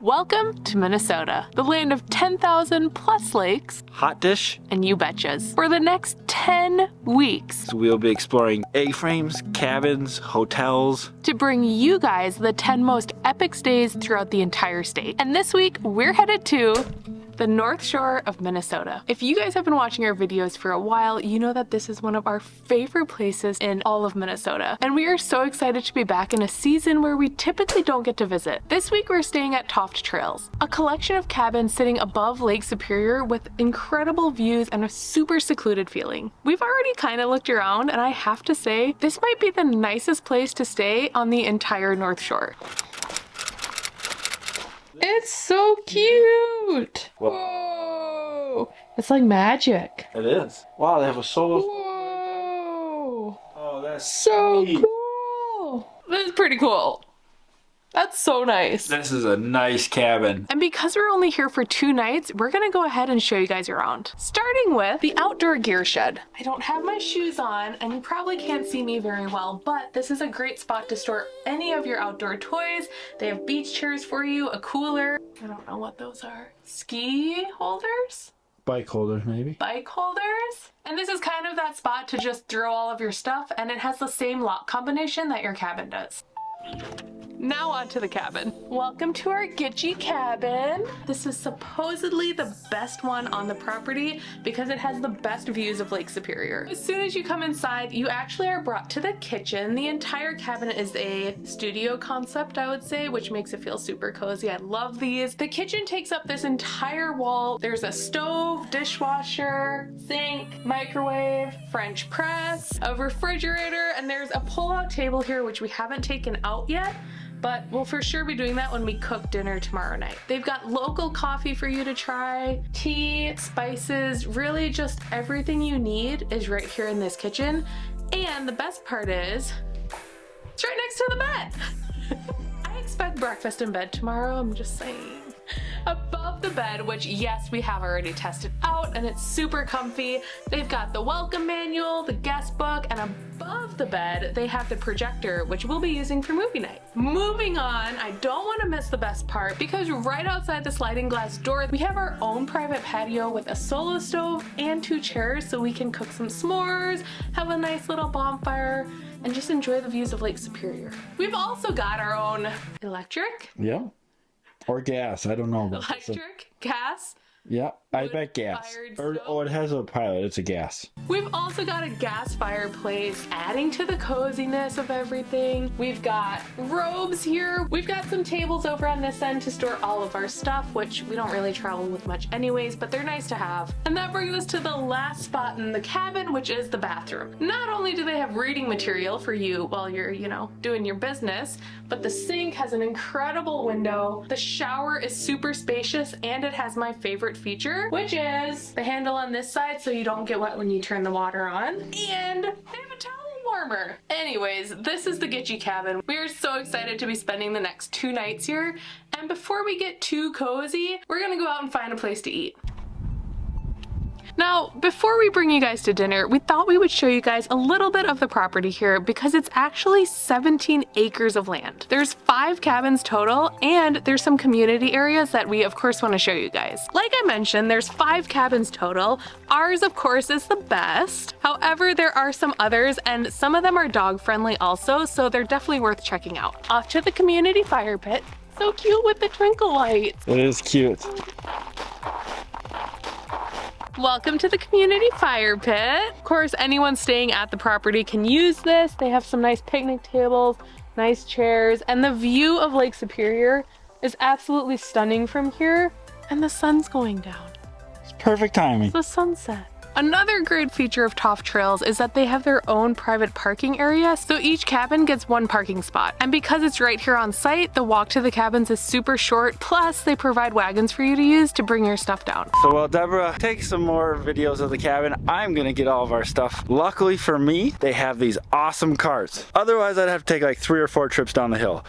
Welcome to Minnesota, the land of 10,000 plus lakes, hot dish, and you betchas. For the next 10 weeks, we'll be exploring A-frames, cabins, hotels, to bring you guys the 10 most epic stays throughout the entire state. And this week, we're headed to the North Shore of Minnesota. If you guys have been watching our videos for a while, you know that this is one of our favorite places in all of Minnesota. And we are so excited to be back in a season where we typically don't get to visit. This week we're staying at Tofte Trails, a collection of cabins sitting above Lake Superior with incredible views and a super secluded feeling. We've already kind of looked around, and I have to say, this might be the nicest place to stay on the entire North Shore. It's so cute! Whoa! It's like magic. It is. Wow, they have a solar. Whoa! Oh, that's So neat. cool! This is pretty cool. That's so nice. This is a nice cabin. And because we're only here for 2 nights, we're gonna go ahead and show you guys around. Starting with the outdoor gear shed. I don't have my shoes on, and you probably can't see me very well, but this is a great spot to store any of your outdoor toys. They have beach chairs for you, a cooler. I don't know what those are. Ski holders? Bike holders, maybe. Bike holders. And this is kind of that spot to just throw all of your stuff, and it has the same lock combination that your cabin does. Now onto the cabin. Welcome to our Gitchy cabin. This is supposedly the best one on the property because it has the best views of Lake Superior. As soon as you come inside, you actually are brought to the kitchen. The entire cabin is a studio concept, I would say, which makes it feel super cozy. I love these. The kitchen takes up this entire wall. There's a stove, dishwasher, sink, microwave, French press, a refrigerator, and there's a pull-out table here, which we haven't taken out yet, but we'll for sure be doing that when we cook dinner tomorrow night. They've got local coffee for you to try, tea, spices, really just everything you need is right here in this kitchen. And the best part is, it's right next to the bed. I expect breakfast in bed tomorrow, I'm just saying. Above the bed, which yes, we have already tested out and it's super comfy. They've got the welcome manual, the guest book, and above the bed, they have the projector, which we'll be using for movie night. Moving on, I don't want to miss the best part because right outside the sliding glass door, we have our own private patio with a solo stove and 2 chairs so we can cook some s'mores, have a nice little bonfire, and just enjoy the views of Lake Superior. We've also got our own electric. Yeah. Or gas. I don't know. Electric, gas. Yeah, I bet gas. Oh, it has a pilot. It's a gas. We've also got a gas fireplace, adding to the coziness of everything. We've got robes here. We've got some tables over on this end to store all of our stuff, which we don't really travel with much anyways, but they're nice to have. And that brings us to the last spot in the cabin, which is the bathroom. Not only do they have reading material for you while you're, doing your business, but the sink has an incredible window. The shower is super spacious, and it has my favorite feature, which is the handle on this side so you don't get wet when you turn the water on, and they have a towel warmer. Anyways, this is the Gitchy cabin. We are so excited to be spending the next 2 nights here, and before we get too cozy, we're gonna go out and find a place to eat. Now, before we bring you guys to dinner, we thought we would show you guys a little bit of the property here because it's actually 17 acres of land. There's 5 cabins total, and there's some community areas that we of course want to show you guys. Like I mentioned, there's 5 cabins total. Ours of course is the best. However, there are some others, and some of them are dog friendly also, so they're definitely worth checking out. Off to the community fire pit. So cute with the twinkle lights. It is cute. Welcome to the community fire pit. Of course, anyone staying at the property can use this. They have some nice picnic tables, nice chairs, and the view of Lake Superior is absolutely stunning from here, and the sun's going down. It's perfect timing. It's the sunset. Another great feature of Tofte Trails is that they have their own private parking area, so each cabin gets 1 parking spot. And because it's right here on site, the walk to the cabins is super short, plus they provide wagons for you to use to bring your stuff down. So while Deborah takes some more videos of the cabin, I'm gonna get all of our stuff. Luckily for me, they have these awesome carts. Otherwise, I'd have to take like 3 or 4 trips down the hill.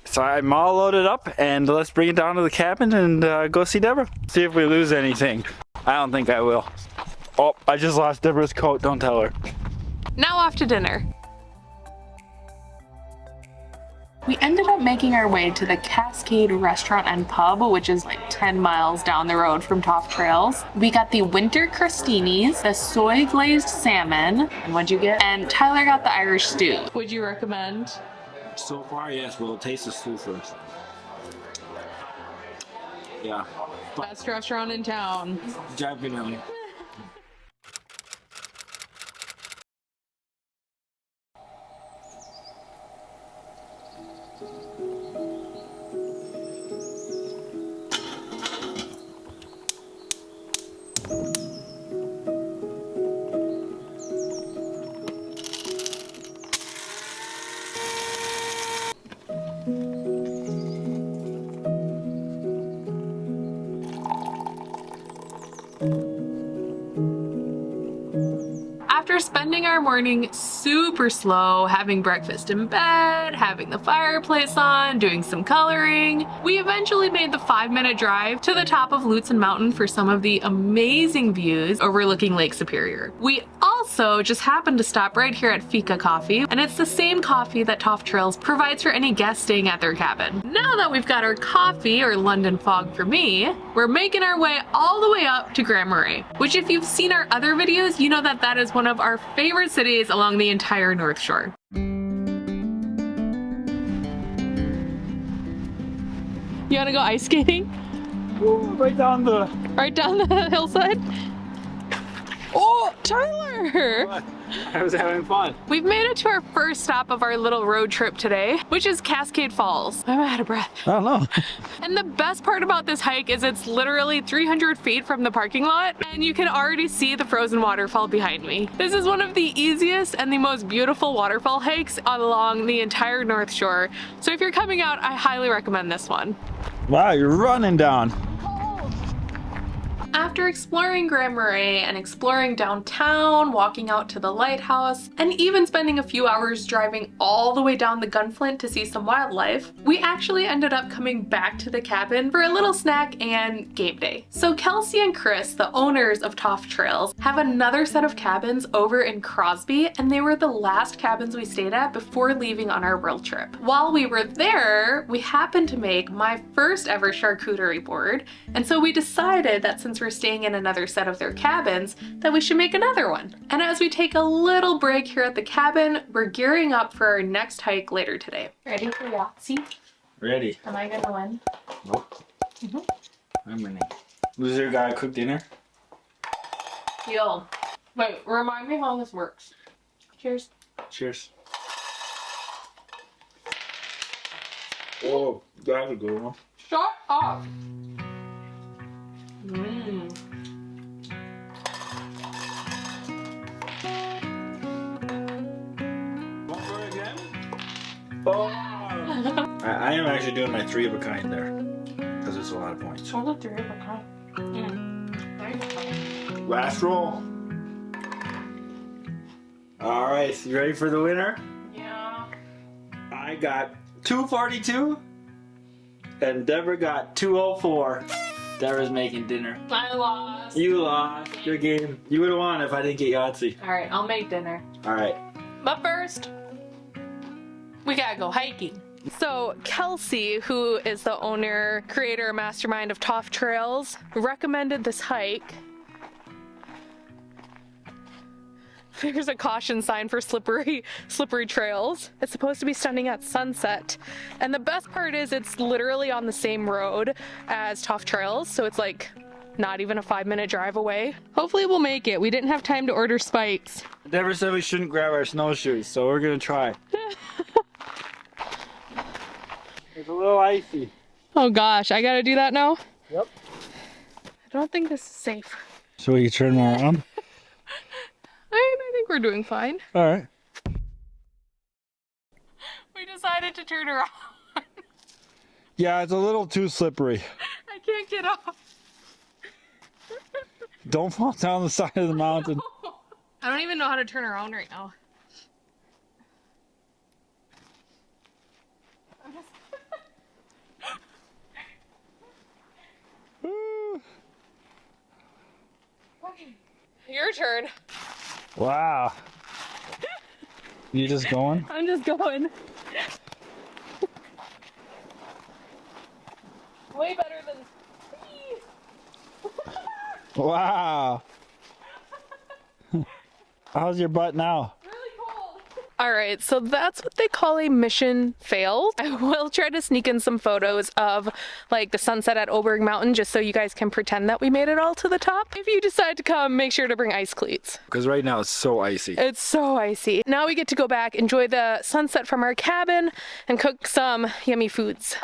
So I'm all loaded up, and let's bring it down to the cabin and go see Deborah. See if we lose anything. I don't think I will. Oh, I just lost Deborah's coat. Don't tell her. Now off to dinner. We ended up making our way to the Cascade Restaurant and Pub, which is like 10 miles down the road from Tofte Trails. We got the winter crostinis, the soy glazed salmon, and what'd you get? And Tyler got the Irish stew. Would you recommend? So far, yes. We'll taste the stew first. Yeah. Best restaurant in town. Definitely. After spending our morning super slow, having breakfast in bed, having the fireplace on, doing some coloring, we eventually made the 5-minute drive to the top of Lutsen Mountain for some of the amazing views overlooking Lake Superior. We also just happened to stop right here at Fika Coffee, and it's the same coffee that Tofte Trails provides for any guest staying at their cabin. Now that we've got our coffee, or London fog for me, we're making our way all the way up to Grand Marais, which if you've seen our other videos, you know that that is one of our favorite cities along the entire North Shore. You wanna go ice skating? Ooh, right down the hillside? Oh, Tyler! I was having fun. We've made it to our first stop of our little road trip today, which is Cascade Falls. I'm out of breath. I don't know. And the best part about this hike is it's literally 300 feet from the parking lot, and you can already see the frozen waterfall behind me. This is one of the easiest and the most beautiful waterfall hikes along the entire North Shore. So if you're coming out, I highly recommend this one. Wow, you're running down. After exploring Grand Marais and exploring downtown, walking out to the lighthouse, and even spending a few hours driving all the way down the Gunflint to see some wildlife, we actually ended up coming back to the cabin for a little snack and game day. So Kelsey and Chris, the owners of Tofte Trails, have another set of cabins over in Crosby, and they were the last cabins we stayed at before leaving on our world trip. While we were there, we happened to make my first ever charcuterie board, and so we decided that since we're staying in another set of their cabins, that we should make another one. And as we take a little break here at the cabin, we're gearing up for our next hike later today. Ready for Yahtzee? Ready. Am I gonna win? Nope. I'm winning. Loser gotta cook dinner. Deal. Wait, remind me how this works. Cheers. Cheers. Oh, that's a good one. Shut up! Mmm. Want for it again? Oh! I am actually doing my 3 of a kind there. Because it's a lot of points. What's a 3 of a kind? Last roll. Alright, you ready for the winner? Yeah. I got 242 and Deborah got 204. Deborah's making dinner. I lost. You lost. Good game. You would have won if I didn't get Yahtzee. Alright, I'll make dinner. Alright. But first, we gotta go hiking. So Kelsey, who is the owner, creator, mastermind of Tofte Trails, recommended this hike. There's a caution sign for slippery trails. It's supposed to be starting at sunset. And the best part is it's literally on the same road as Tofte Trails, so it's like not even a 5-minute drive away. Hopefully we'll make it. We didn't have time to order spikes. Deborah said we shouldn't grab our snowshoes, so we're gonna try. It's a little icy. Oh gosh, I gotta do that now? Yep. I don't think this is safe. So we turn around? I think we're doing fine. Alright. We decided to turn around. Yeah, it's a little too slippery. I can't get off. Don't fall down the side of the mountain. I don't even know how to turn around right now. Your turn. Wow. You just going? I'm just going. Way better than me. Wow. How's your butt now? All right, so that's what they call a mission fail. I will try to sneak in some photos of like the sunset at Oberg Mountain just so you guys can pretend that we made it all to the top. If you decide to come, make sure to bring ice cleats. Because right now it's so icy. It's so icy. Now we get to go back, enjoy the sunset from our cabin, and cook some yummy foods.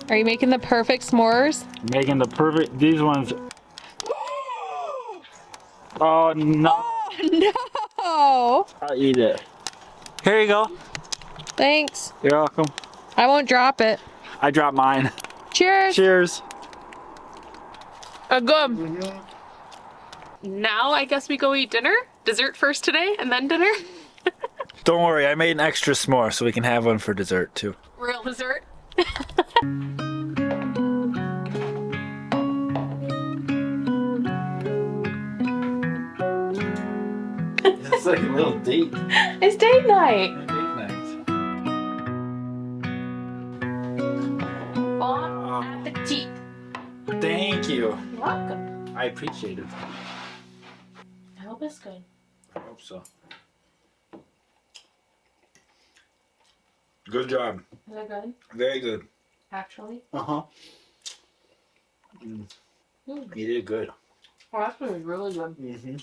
Are you making the perfect s'mores? Making the perfect, these ones. Oh no. Oh, no! I'll eat it. Here you go. Thanks. You're welcome. I won't drop it. I dropped mine. Cheers. Cheers. Good. Now I guess we go eat dinner? Dessert first today and then dinner? Don't worry, I made an extra s'more so we can have one for dessert too. Real dessert? It's like a little date. It's date night. Date night. Bon appetit. Thank you. You're welcome. I appreciate it. I hope it's good. I hope so. Good job. Is it good? Very good. Actually? Uh-huh. You did good. Oh, that's really good. Mm-hmm.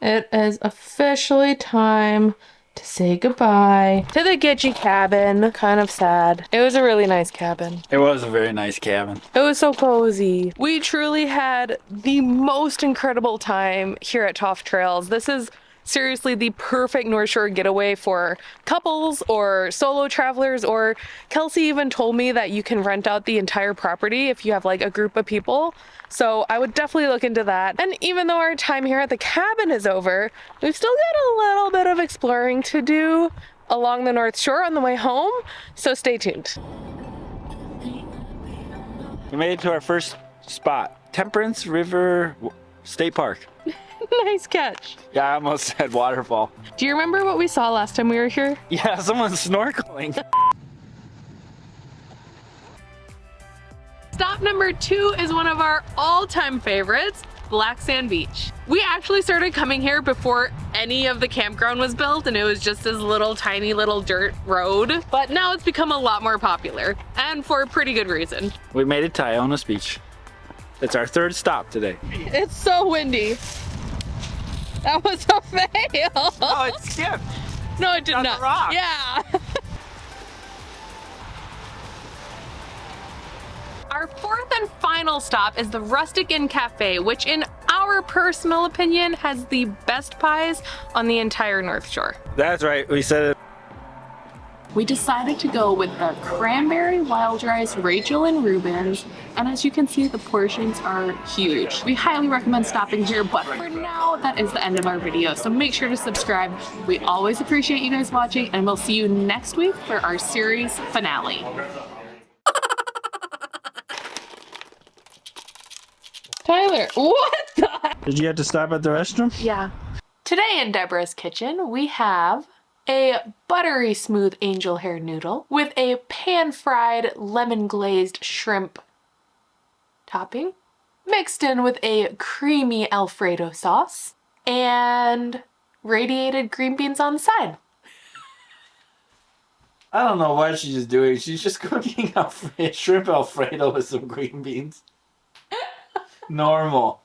It is officially time to say goodbye to the Gitchy cabin. Kind of sad. It was a really nice cabin. It was a very nice cabin. It was so cozy. We truly had the most incredible time here at Tofte Trails. This is seriously the perfect North Shore getaway for couples or solo travelers, or Kelsey even told me that you can rent out the entire property if you have like a group of people. So I would definitely look into that. And even though our time here at the cabin is over, we've still got a little bit of exploring to do along the North Shore on the way home. So stay tuned. We made it to our first spot, Temperance River State Park. Nice catch. Yeah, I almost said waterfall. Do you remember what we saw last time we were here? Yeah, someone's snorkeling. Stop number 2 is one of our all-time favorites, Black Sand Beach. We actually started coming here before any of the campground was built, and it was just this little tiny little dirt road. But now it's become a lot more popular, and for a pretty good reason. We made it to Iona's Beach. It's our third stop today. It's so windy. That was a fail. Oh, it skipped. No, it did On not. the rock. Yeah. Our fourth and final stop is the Rustic Inn Cafe, which in our personal opinion has the best pies on the entire North Shore. That's right, we said it. We decided to go with the cranberry, wild rice, Rachel and Rubens, and as you can see, the portions are huge. We highly recommend stopping here, but for now, that is the end of our video, so make sure to subscribe. We always appreciate you guys watching, and we'll see you next week for our series finale. Tyler, what the? Did you have to stop at the restroom? Yeah. Today in Deborah's kitchen, we have a buttery smooth angel hair noodle with a pan-fried lemon glazed shrimp topping, mixed in with a creamy Alfredo sauce, and radiated green beans on the side. I don't know what she's doing. She's just cooking shrimp Alfredo with some green beans. Normal.